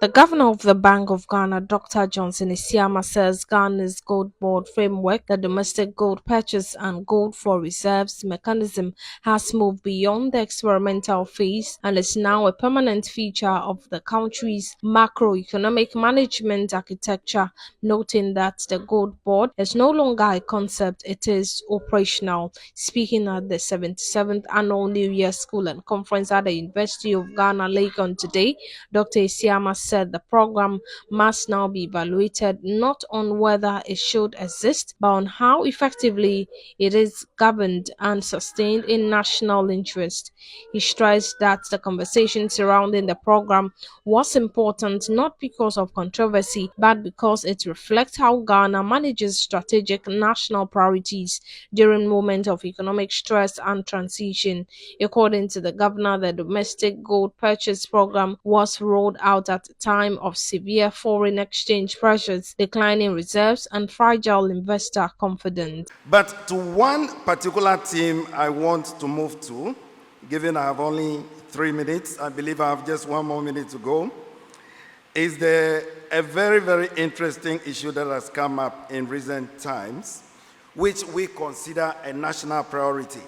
The governor of the Bank of Ghana, Dr. Johnson Isiama, says Ghana's gold board framework, the domestic gold purchase and gold for reserves mechanism, has moved beyond the experimental phase and is now a permanent feature of the country's macroeconomic management architecture, noting that the gold board is no longer a concept, it is operational. Speaking at the 77th Annual New Year School and Conference at the University of Ghana, Legon today, Dr. Isiama said the program must now be evaluated not on whether it should exist, but on how effectively it is governed and sustained in national interest. He stressed that the conversation surrounding the program was important not because of controversy, but because it reflects how Ghana manages strategic national priorities during moments of economic stress and transition. According to the governor, the domestic gold purchase program was rolled out at a time of severe foreign exchange pressures, declining reserves, and fragile investor confidence. But to one particular theme I want to move to, given I have only 3 minutes, I believe I have just 1 more minute to go, is a very, very interesting issue that has come up in recent times, which we consider a national priority.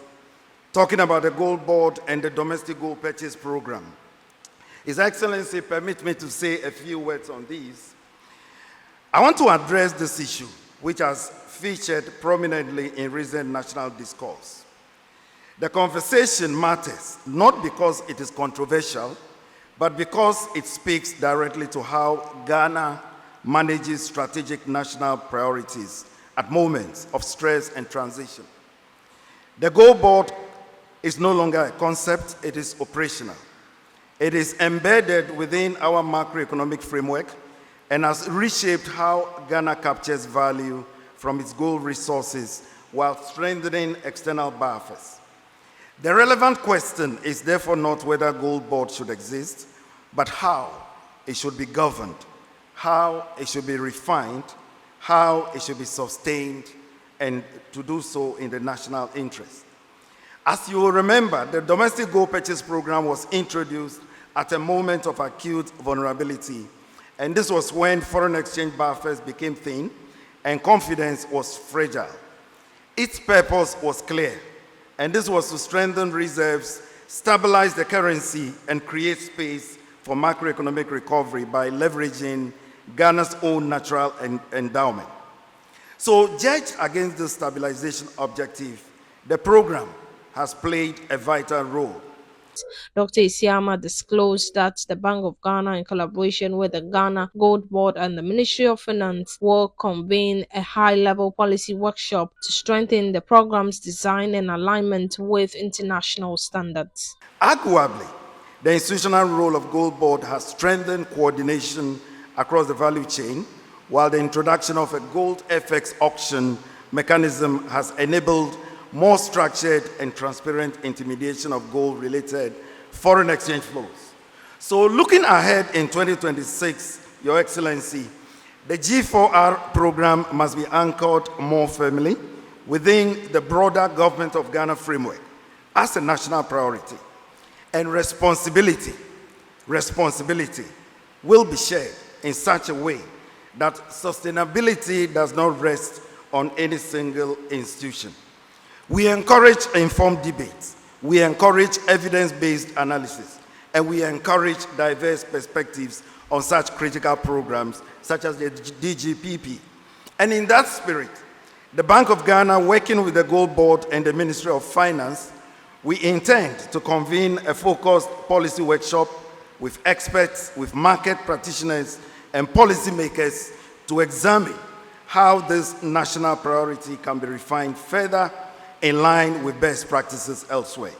Talking about the gold board and the domestic gold purchase program. His Excellency, permit me to say a few words on these. I want to address this issue, which has featured prominently in recent national discourse. The conversation matters not because it is controversial, but because it speaks directly to how Ghana manages strategic national priorities at moments of stress and transition. The gold board is no longer a concept, it is operational. It is embedded within our macroeconomic framework and has reshaped how Ghana captures value from its gold resources while strengthening external buffers. The relevant question is therefore not whether gold board should exist, but how it should be governed, how it should be refined, how it should be sustained, and to do so in the national interest. As you will remember, the domestic gold purchase program was introduced at a moment of acute vulnerability, and this was when foreign exchange buffers became thin and confidence was fragile. Its purpose was clear, and this was to strengthen reserves, stabilize the currency, and create space for macroeconomic recovery by leveraging Ghana's own natural endowment. So, judged against this stabilization objective, the program has played a vital role. Dr. Isiama disclosed that the Bank of Ghana, in collaboration with the Ghana Gold Board and the Ministry of Finance, will convene a high-level policy workshop to strengthen the program's design and alignment with international standards. Arguably, the institutional role of Gold Board has strengthened coordination across the value chain, while the introduction of a gold FX auction mechanism has enabled more structured and transparent intermediation of gold-related foreign exchange flows. So looking ahead in 2026, Your Excellency, the G4R program must be anchored more firmly within the broader Government of Ghana framework as a national priority. And responsibility will be shared in such a way that sustainability does not rest on any single institution. We encourage informed debates, we encourage evidence-based analysis, and we encourage diverse perspectives on such critical programs such as the DGPP. And in that spirit, the Bank of Ghana, working with the Gold Board and the Ministry of Finance, we intend to convene a focused policy workshop with experts, with market practitioners, and policymakers to examine how this national priority can be refined further in line with best practices elsewhere.